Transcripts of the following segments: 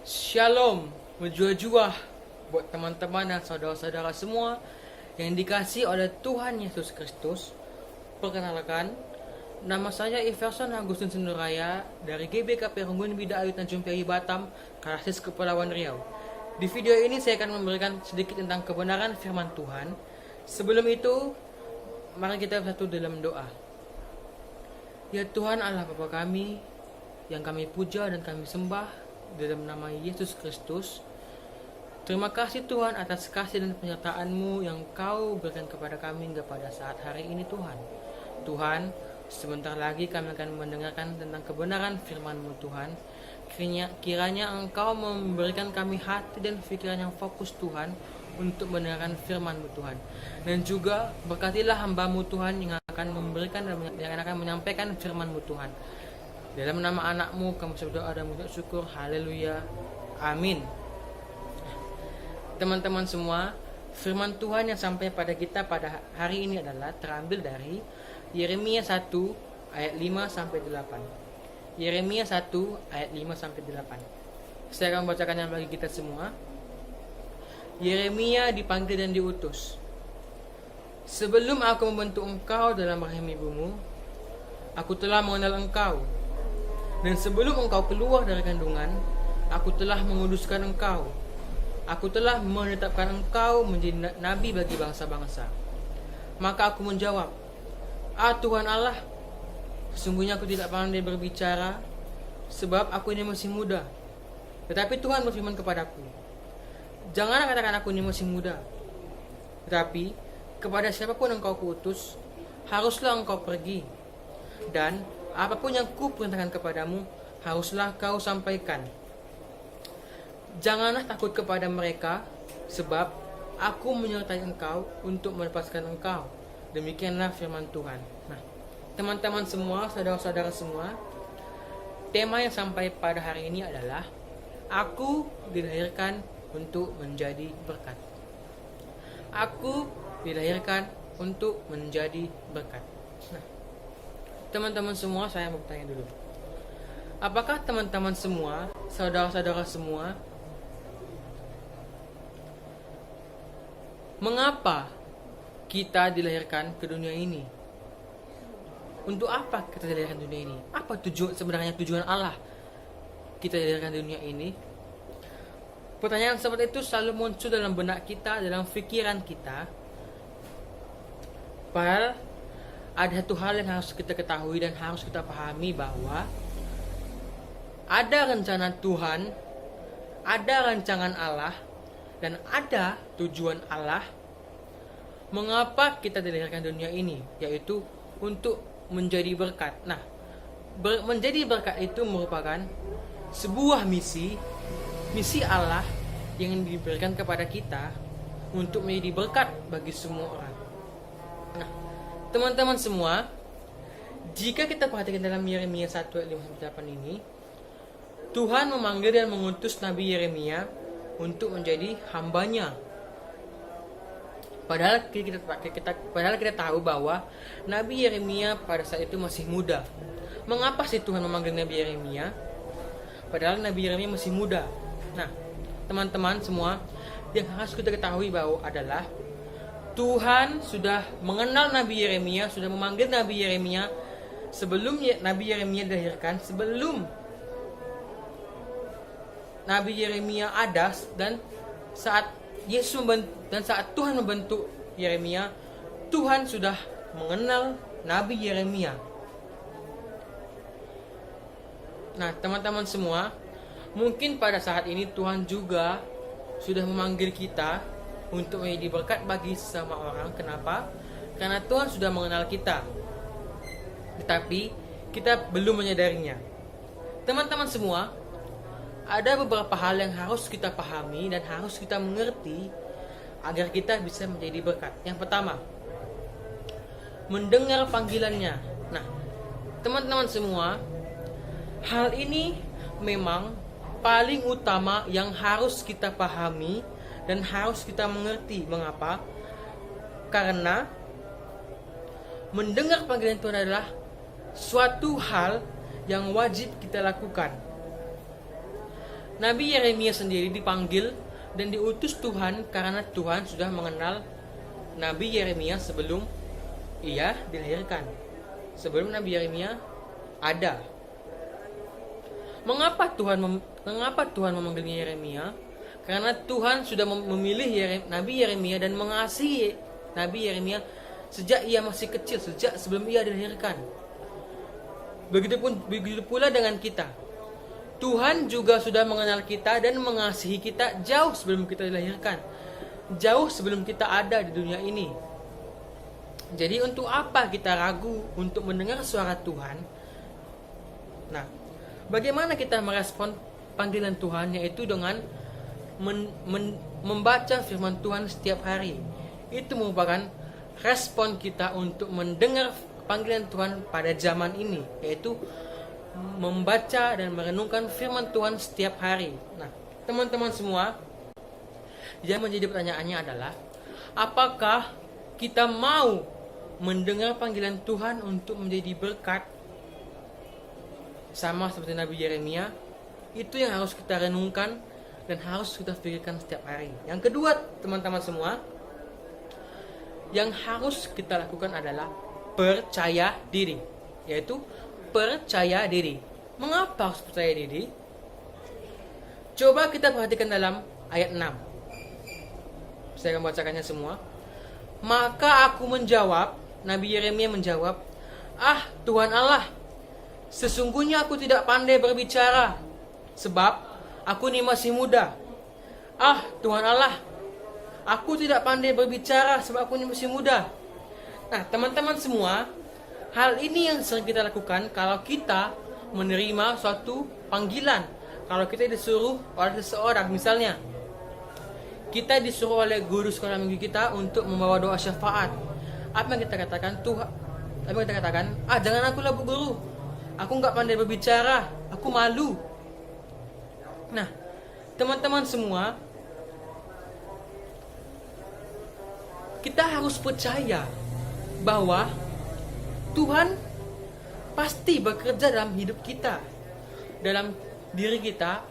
Shalom, menjua-jua buat teman-teman dan saudara-saudara semua yang dikasih oleh Tuhan Yesus Kristus. Perkenalkan, nama saya Iverson Agustin Senduraya dari GBKP Runggun Bida Ayu Tanjung Piri Batam, Karasis Kepulauan Riau. Di video ini saya akan memberikan sedikit tentang kebenaran firman Tuhan. Sebelum itu, mari kita bersatu dalam doa. Ya Tuhan Allah Bapa kami, yang kami puja dan kami sembah dalam nama Yesus Kristus. Terima kasih Tuhan atas kasih dan penyertaan-Mu yang Kau berikan kepada kami hingga pada saat hari ini Tuhan. Tuhan, sebentar lagi kami akan mendengarkan tentang kebenaran firman-Mu Tuhan. Kiranya Engkau memberikan kami hati dan pikiran yang fokus Tuhan untuk mendengarkan firman-Mu Tuhan. Dan juga berkatilah hamba-Mu Tuhan yang akan memberikan dan yang akan menyampaikan firman-Mu Tuhan. Dalam nama anak-Mu kami berdoa dan mengucap syukur. Haleluya. Amin. Teman-teman semua, firman Tuhan yang sampai pada kita pada hari ini adalah terambil dari Yeremia 1 ayat 5 sampai 8. Yeremia 1 ayat 5 sampai 8. Saya akan membacakannya bagi kita semua. Yeremia dipanggil dan diutus. Sebelum aku membentuk engkau dalam rahim ibumu, aku telah mengenal engkau. Dan sebelum engkau keluar dari kandungan, aku telah menguduskan engkau. Aku telah menetapkan engkau menjadi nabi bagi bangsa-bangsa. Maka aku menjawab, Tuhan Allah, sesungguhnya aku tidak pandai berbicara, sebab aku ini masih muda. Tetapi Tuhan berfirman kepadaku, janganlah katakan aku ini masih muda. Tetapi kepada siapapun engkau kuutus, haruslah engkau pergi. Dan apapun yang kuperintahkan kepadamu, haruslah kau sampaikan. Janganlah takut kepada mereka, sebab aku menyertai engkau untuk melepaskan engkau. Demikianlah firman Tuhan. Nah, teman-teman semua, saudara-saudara semua, tema yang sampai pada hari ini adalah aku dilahirkan untuk menjadi berkat. Aku dilahirkan untuk menjadi berkat. Nah, teman-teman semua, saya mau bertanya dulu. Apakah teman-teman semua, saudara-saudara semua, mengapa kita dilahirkan ke dunia ini? Untuk apa kita dilahirkan ke dunia ini? Apa sebenarnya tujuan Allah kita dilahirkan ke dunia ini? Pertanyaan seperti itu selalu muncul dalam benak kita, dalam pikiran kita. Padahal ada satu hal yang harus kita ketahui dan harus kita pahami, bahwa ada rencana Tuhan, ada rancangan Allah, dan ada tujuan Allah mengapa kita dilahirkan dunia ini, yaitu untuk menjadi berkat. Nah, menjadi berkat itu merupakan sebuah misi Allah yang diberikan kepada kita untuk menjadi berkat bagi semua orang. Nah, teman-teman semua, jika kita perhatikan dalam Yeremia 1 ayat 5-8 ini, Tuhan memanggil dan mengutus Nabi Yeremia untuk menjadi hambanya. Padahal kita tahu bahwa Nabi Yeremia pada saat itu masih muda. Mengapa sih Tuhan memanggil Nabi Yeremia? Padahal Nabi Yeremia masih muda. Nah, teman-teman semua, yang harus kita ketahui bahwa adalah Tuhan sudah mengenal Nabi Yeremia, sudah memanggil Nabi Yeremia sebelum Nabi Yeremia dilahirkan, sebelum Nabi Yeremia ada, dan saat Tuhan membentuk Yeremia, Tuhan sudah mengenal Nabi Yeremia. Nah, teman-teman semua, mungkin pada saat ini Tuhan juga sudah memanggil kita untuk menjadi berkat bagi sesama orang. Kenapa? Karena Tuhan sudah mengenal kita, tetapi kita belum menyadarinya. Teman-teman semua, ada beberapa hal yang harus kita pahami dan harus kita mengerti agar kita bisa menjadi berkat. Yang pertama, mendengar panggilannya. Nah, teman-teman semua, hal ini memang paling utama yang harus kita pahami dan harus kita mengerti. Mengapa? Karena mendengar panggilan Tuhan adalah suatu hal yang wajib kita lakukan. Nabi Yeremia sendiri dipanggil dan diutus Tuhan karena Tuhan sudah mengenal Nabi Yeremia sebelum ia dilahirkan. Sebelum Nabi Yeremia ada. Mengapa Tuhan memanggilnya Yeremia? Karena Tuhan sudah memilih Nabi Yeremia dan mengasihi Nabi Yeremia sejak ia masih kecil, sejak sebelum ia dilahirkan. Begitu pula dengan kita. Tuhan juga sudah mengenal kita dan mengasihi kita jauh sebelum kita dilahirkan. Jauh sebelum kita ada di dunia ini. Jadi untuk apa kita ragu untuk mendengar suara Tuhan? Nah, bagaimana kita merespon panggilan Tuhan, yaitu dengan membaca firman Tuhan setiap hari. Itu merupakan respon kita untuk mendengar panggilan Tuhan pada zaman ini, yaitu membaca dan merenungkan firman Tuhan setiap hari. Nah, teman-teman semua, yang menjadi pertanyaannya adalah, apakah kita mau mendengar panggilan Tuhan untuk menjadi berkat sama seperti Nabi Yeremia? Itu yang harus kita renungkan dan harus kita pikirkan setiap hari. Yang kedua, teman-teman semua, yang harus kita lakukan adalah percaya diri, yaitu percaya diri. Mengapa harus percaya diri? Coba kita perhatikan dalam ayat 6. Saya akan bacakannya semua. Maka aku menjawab, Nabi Yeremia menjawab, "Ah, Tuhan Allah, sesungguhnya aku tidak pandai berbicara, sebab aku ini masih muda. Ah, Tuhan Allah, aku tidak pandai berbicara sebab aku ini masih muda." Nah, teman-teman semua, hal ini yang sering kita lakukan kalau kita menerima suatu panggilan. Kalau kita disuruh oleh seseorang, misalnya kita disuruh oleh guru sekolah minggu kita untuk membawa doa syafaat. Apa yang kita katakan? Tuhan, apa yang kita katakan? "Ah, jangan akulah Bu Guru. Aku nggak pandai berbicara, aku malu." Nah, teman-teman semua, kita harus percaya bahwa Tuhan pasti bekerja dalam hidup kita, dalam diri kita.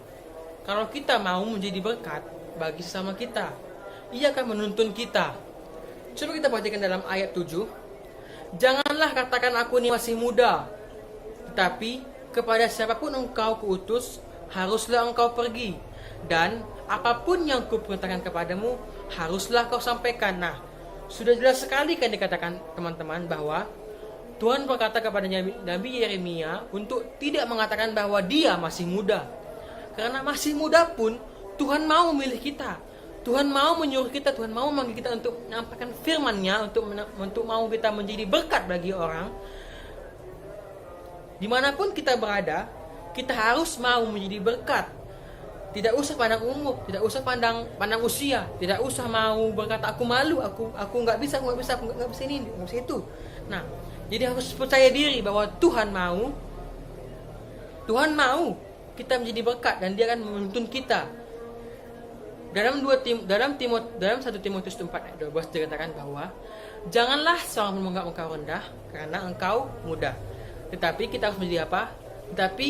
Kalau kita mau menjadi berkat bagi sesama kita, Ia akan menuntun kita. Coba kita perhatikan dalam ayat 7. "Janganlah katakan aku ini masih muda, tetapi kepada siapapun engkau kuutus, haruslah engkau pergi, dan apapun yang kuperintahkan kepadamu, haruslah kau sampaikan." Nah, sudah jelas sekali kan dikatakan teman-teman bahwa Tuhan berkata kepada Nabi Yeremia untuk tidak mengatakan bahwa dia masih muda. Karena masih muda pun Tuhan mau memilih kita. Tuhan mau menyuruh kita, Tuhan mau memanggil kita untuk menyampaikan firman-Nya, untuk mau kita menjadi berkat bagi orang. Dimanapun kita berada, kita harus mau menjadi berkat. Tidak usah pandang umur, tidak usah pandang usia, tidak usah mau berkata aku malu, aku nggak bisa ini, nggak bisa itu. Nah, jadi harus percaya diri bahwa Tuhan mau kita menjadi berkat dan Dia akan menuntun kita. Dalam 1 Timotius 4 ayat 12 dikatakan bahwa janganlah seorang menganggap engkau rendah karena engkau muda. Tetapi kita harus menjadi apa? Tetapi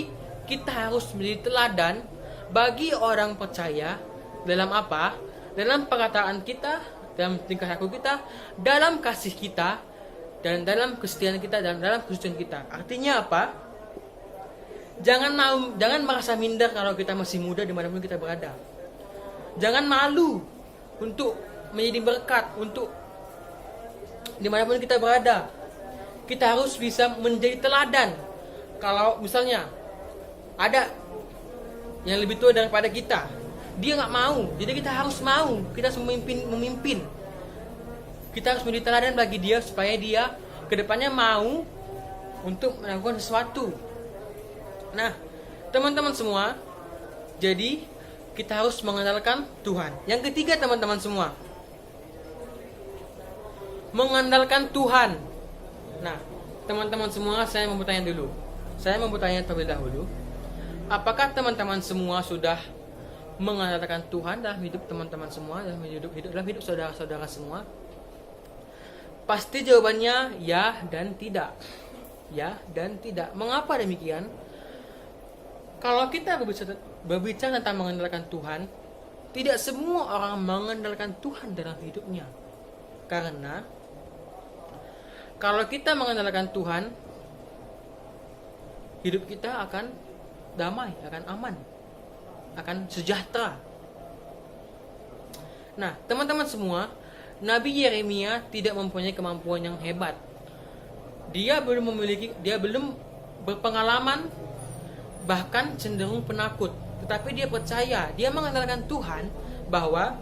kita harus menjadi teladan bagi orang percaya dalam apa? Dalam perkataan kita, dalam tingkah laku kita, dalam kasih kita, dan dalam kesetiaan kita, dan dalam kesucian kita. Artinya apa? Jangan merasa minder kalau kita masih muda dimanapun kita berada. Jangan malu untuk menjadi berkat, untuk dimanapun kita berada. Kita harus bisa menjadi teladan. Kalau misalnya ada yang lebih tua daripada kita, dia nggak mau, jadi kita harus mau. Kita harus memimpin. Kita harus menjadi teladan bagi dia supaya dia kedepannya mau untuk melakukan sesuatu. Nah, teman-teman semua, jadi kita harus mengandalkan Tuhan. Yang ketiga, teman-teman semua, mengandalkan Tuhan. Nah, teman-teman semua, saya mau bertanya dulu. Saya mau bertanya terlebih dahulu. Apakah teman-teman semua sudah mengandalkan Tuhan dalam hidup teman-teman semua, dalam hidup saudara-saudara semua? Pasti jawabannya ya dan tidak. Ya dan tidak. Mengapa demikian? Kalau kita berbicara tentang mengandalkan Tuhan, tidak semua orang mengandalkan Tuhan dalam hidupnya. Karena kalau kita mengandalkan Tuhan, hidup kita akan damai, akan aman, akan sejahtera. Nah, teman-teman semua, Nabi Yeremia tidak mempunyai kemampuan yang hebat. Dia belum berpengalaman, bahkan cenderung penakut. Tetapi dia percaya, dia mengandalkan Tuhan bahwa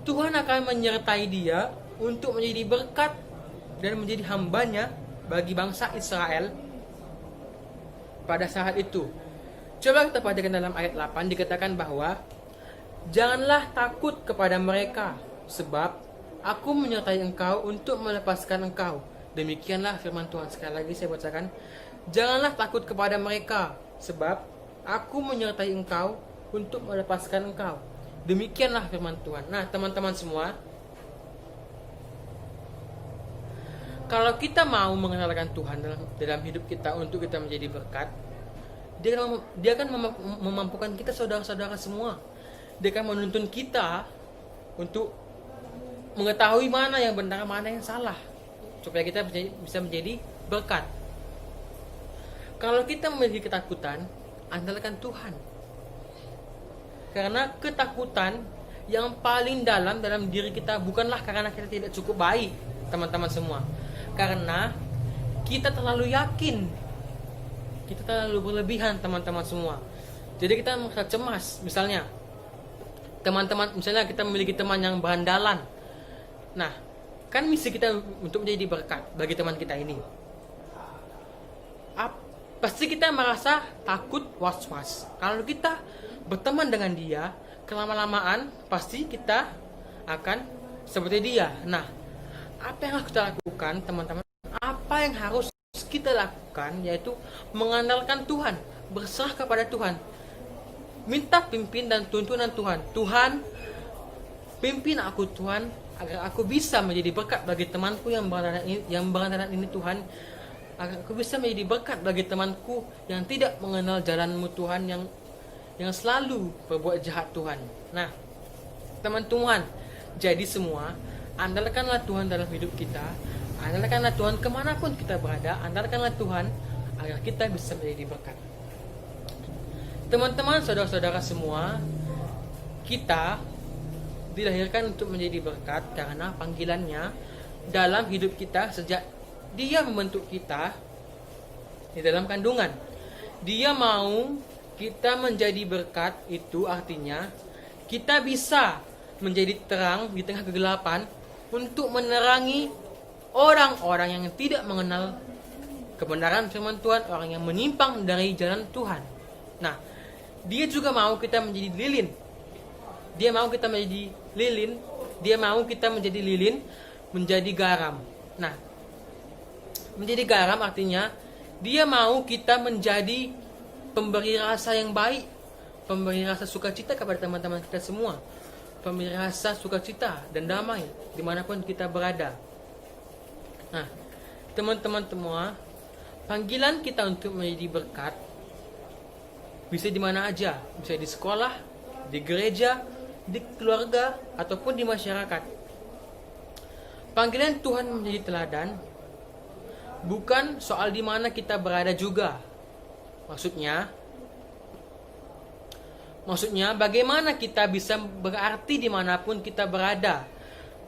Tuhan akan menyertai dia untuk menjadi berkat dan menjadi hambanya bagi bangsa Israel pada saat itu. Coba kita perhatikan dalam ayat 8, dikatakan bahwa janganlah takut kepada mereka, sebab aku menyertai engkau untuk melepaskan engkau. Demikianlah firman Tuhan. Sekali lagi saya bacakan, janganlah takut kepada mereka, sebab aku menyertai engkau untuk melepaskan engkau. Demikianlah firman Tuhan. Nah, teman-teman semua, kalau kita mau mengenalkan Tuhan dalam hidup kita untuk kita menjadi berkat, Dia akan memampukan kita, saudara-saudara semua. Dia akan menuntun kita untuk mengetahui mana yang benar, mana yang salah, supaya kita bisa menjadi berkat. Kalau kita memiliki ketakutan, andalkan Tuhan. Karena ketakutan yang paling dalam diri kita bukanlah karena kita tidak cukup baik, teman-teman semua. Karena kita terlalu yakin, kita terlalu berlebihan, teman-teman semua. Jadi kita merasa cemas. Misalnya kita memiliki teman yang berandalan. Nah, kan misi kita untuk menjadi berkat bagi teman kita ini. Pasti kita merasa takut, was-was. Kalau kita berteman dengan dia, kelama-lamaan pasti kita akan seperti dia. Nah, apa yang harus kita lakukan, teman-teman? Apa yang harus kita lakukan, yaitu mengandalkan Tuhan, berserah kepada Tuhan, minta pimpin dan tuntunan Tuhan. Tuhan, pimpin aku Tuhan, agar aku bisa menjadi berkat bagi temanku yang berandalan ini Tuhan, agar aku bisa menjadi berkat bagi temanku yang tidak mengenal jalan-Mu Tuhan, yang selalu berbuat jahat Tuhan. Nah, teman-teman, jadi semua, andalkanlah Tuhan dalam hidup kita, andalkanlah Tuhan kemanapun kita berada, andalkanlah Tuhan agar kita bisa menjadi berkat. Teman-teman, saudara-saudara semua, kita dilahirkan untuk menjadi berkat karena panggilannya dalam hidup kita sejak Dia membentuk kita di dalam kandungan. Dia mau kita menjadi berkat, itu artinya kita bisa menjadi terang di tengah kegelapan untuk menerangi orang-orang yang tidak mengenal kebenaran firman Tuhan, orang yang menyimpang dari jalan Tuhan. Nah, Dia juga mau kita menjadi lilin. Dia mau kita menjadi lilin. Dia mau kita menjadi lilin, menjadi garam. Nah, menjadi garam artinya Dia mau kita menjadi pemberi rasa yang baik, pemberi rasa sukacita kepada teman-teman kita semua, pemberi rasa sukacita dan damai dimanapun kita berada. Nah, teman-teman semua, panggilan kita untuk menjadi berkat bisa di mana aja, bisa di sekolah, di gereja, di keluarga, ataupun di masyarakat. Panggilan Tuhan menjadi teladan bukan soal di mana kita berada juga. Maksudnya bagaimana kita bisa berarti dimanapun kita berada.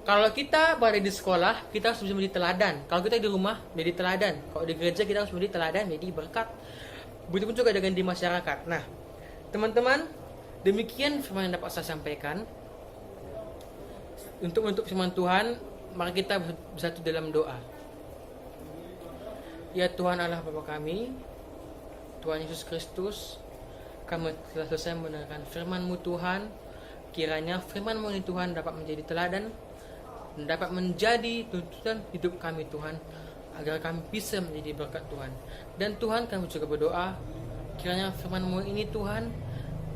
Kalau kita berada di sekolah, kita harus bisa menjadi teladan. Kalau kita di rumah, menjadi teladan. Kalau di gereja, kita harus menjadi teladan, menjadi berkat. Begitupun juga dengan di masyarakat. Nah, teman-teman, demikian firman yang dapat saya sampaikan. Untuk firman Tuhan, mari kita bersatu dalam doa. Ya Tuhan Allah Bapa kami, Tuhan Yesus Kristus, kami telah selesai mendengarkan firman-Mu Tuhan. Kiranya firman-Mu ini Tuhan dapat menjadi teladan dan dapat menjadi tuntunan hidup kami Tuhan, agar kami bisa menjadi berkat Tuhan. Dan Tuhan, kami juga berdoa, kiranya firman-Mu ini Tuhan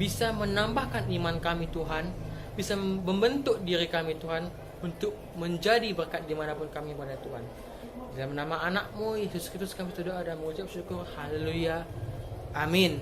bisa menambahkan iman kami Tuhan, bisa membentuk diri kami Tuhan untuk menjadi berkat dimanapun kami berada Tuhan. Dalam nama anak-Mu Yesus Kristus kami berdoa dan mengucap syukur. Haleluya. Amin.